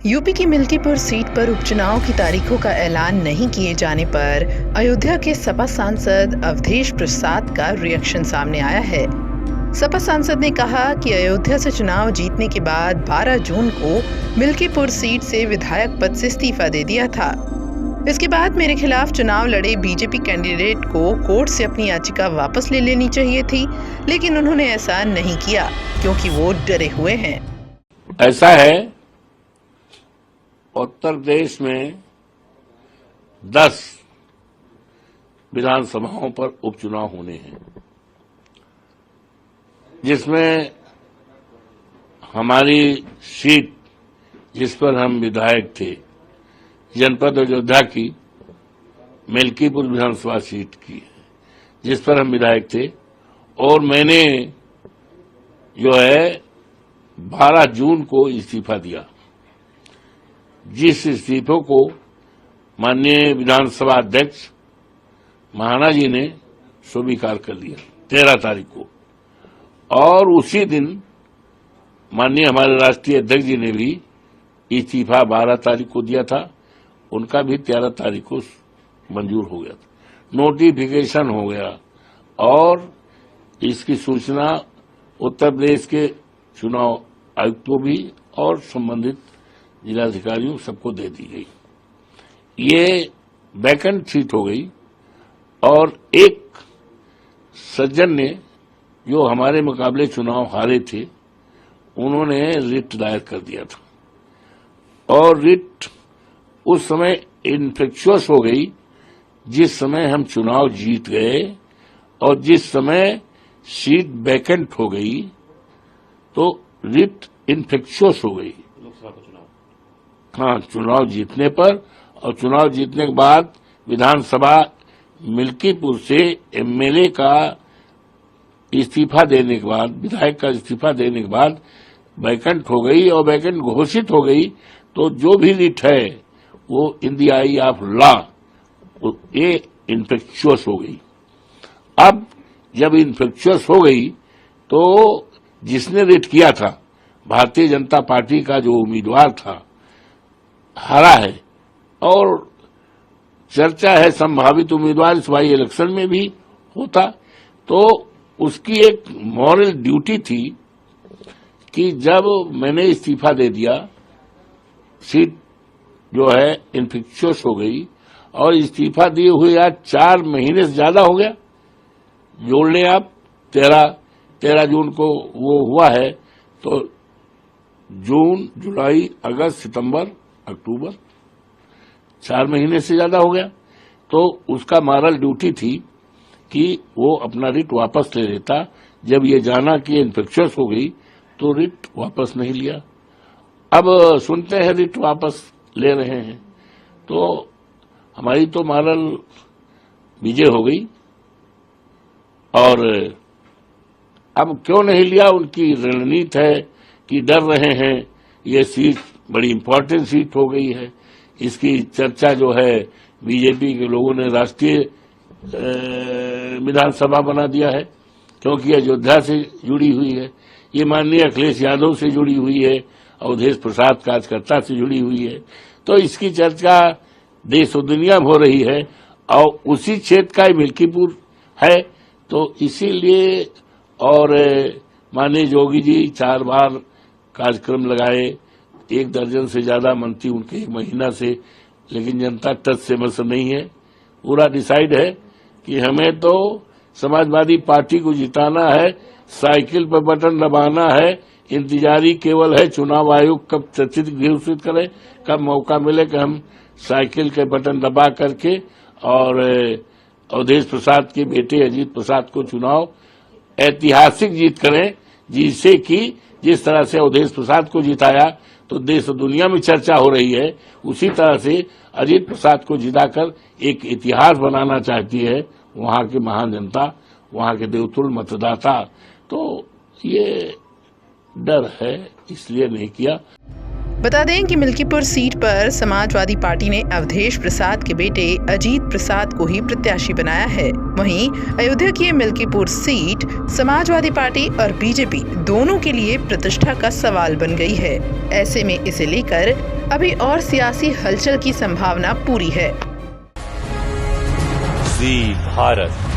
UP की Milkipur seat पर उपचुनाव की तारीखों का ऐलान नहीं किए जाने पर अयोध्या के सपा सांसद अवधेश प्रसाद का रिएक्शन सामने आया है। सपा सांसद ने कहा कि अयोध्या से चुनाव जीतने के बाद 12 जून को मिल्कीपुर सीट से विधायक पद से इस्तीफा दे दिया था। इसके बाद मेरे खिलाफ चुनाव लड़े बीजेपी कैंडिडेट को कोर्ट से अपनी याचिका वापस ले लेनी चाहिए थी, लेकिन उन्होंने ऐसा नहीं किया क्योंकि वो डरे हुए हैं। ऐसा है, उत्तर प्रदेश में 10 विधानसभाओं पर उपचुनाव होने हैं, जिसमें हमारी सीट जिस पर हम विधायक थे, जनपद अयोध्या की मिल्कीपुर विधानसभा सीट की, जिस पर हम विधायक थे, और मैंने जो है 12 जून को इस्तीफा दिया। जिस इस्तीफे को माननीय विधानसभा अध्यक्ष महाना जी ने स्वीकार कर लिया 13 तारीख को, और उसी दिन माननीय हमारे राष्ट्रीय अध्यक्ष जी ने भी इस्तीफा 12 तारीख को दिया था। उनका भी 13 तारीख को मंजूर हो गया था, नोटिफिकेशन हो गया, और इसकी सूचना उत्तर प्रदेश के चुनाव आयुक्त को भी और संबंधित जिलाधिकारियों सबको दे दी गई। ये वैकेंट सीट हो गई, और एक सज्जन ने जो हमारे मुकाबले चुनाव हारे थे, उन्होंने रिट दायर कर दिया था, और रिट उस समय इन्फेक्शुअस हो गई जिस समय हम चुनाव जीत गए, और जिस समय सीट वैकेंट हो गई तो रिट इन्फेक्शुअस हो गई लोकसभा का चुनाव। हाँ, चुनाव जीतने पर, और चुनाव जीतने के बाद विधानसभा मिल्कीपुर से एमएलए का इस्तीफा देने के बाद, विधायक का इस्तीफा देने के बाद वैकेंट हो गई, और वैकेंट घोषित हो गई, तो जो भी रिट है वो in the I of law ये इन्फेक्शुअस हो गई। अब जब इन्फेक्शुअस हो गई तो जिसने रिट किया था, भारतीय जनता पार्टी का जो उम्मीदवार था, हारा है, और चर्चा है संभावित उम्मीदवार इस बाई इलेक्शन में भी होता, तो उसकी एक मॉरल ड्यूटी थी कि जब मैंने इस्तीफा दे दिया, सीट जो है इन्फेक्शुअस हो गई, और इस्तीफा दिए हुए आज 4 महीने से ज्यादा हो गया, जोड़ लें आप, 13 जून को वो हुआ है, तो जून, जुलाई, अगस्त, सितंबर, अक्टूबर, 4 महीने से ज्यादा हो गया। तो उसका मॉरल ड्यूटी थी कि वो अपना रिट वापस ले लेता। जब ये जाना कि इन्फेक्शुअस हो गई तो रिट वापस नहीं लिया। अब सुनते हैं रिट वापस ले रहे हैं, तो हमारी तो मॉरल विजय हो गई। और अब क्यों नहीं लिया, उनकी रणनीति है कि डर रहे हैं, ये सीट बड़ी इंपॉर्टेंट सीट हो गई है, इसकी चर्चा जो है बीजेपी के लोगों ने राष्ट्रीय विधानसभा बना दिया है, क्योंकि अयोध्या से जुड़ी हुई है, ये माननीय अखिलेश यादव से जुड़ी हुई है, अवधेश प्रसाद कार्यकर्ता से जुड़ी हुई है, तो इसकी चर्चा देश और दुनिया में हो रही है, और उसी क्षेत्र का मिल्कीपुर है, तो इसीलिए। और माननीय योगी जी 4 बार कार्यक्रम लगाए, 1 दर्जन से ज्यादा मंत्री उनके 1 महीना से, लेकिन जनता टच से बस नहीं है। पूरा डिसाइड है कि हमें तो समाजवादी पार्टी को जिताना है, साइकिल पर बटन दबाना है, इंतजारी केवल है चुनाव आयोग कब चर्चित घोषित करे, कब मौका मिले कि हम साइकिल के बटन दबा करके और अवधेश प्रसाद के बेटे अजीत प्रसाद को चुनाव ऐतिहासिक जीत करें, जिससे कि जिस तरह से अवधेश प्रसाद को जिताया तो देश और दुनिया में चर्चा हो रही है, उसी तरह से अजीत प्रसाद को जिताकर एक इतिहास बनाना चाहती है वहां की महान जनता, वहां के देवतुल्य मतदाता। तो ये डर है, इसलिए नहीं किया। बता दें कि मिल्कीपुर सीट पर समाजवादी पार्टी ने अवधेश प्रसाद के बेटे अजीत प्रसाद को ही प्रत्याशी बनाया है। वहीं अयोध्या की मिल्कीपुर सीट समाजवादी पार्टी और बीजेपी दोनों के लिए प्रतिष्ठा का सवाल बन गई है। ऐसे में इसे लेकर अभी और सियासी हलचल की संभावना पूरी है। जी भारत।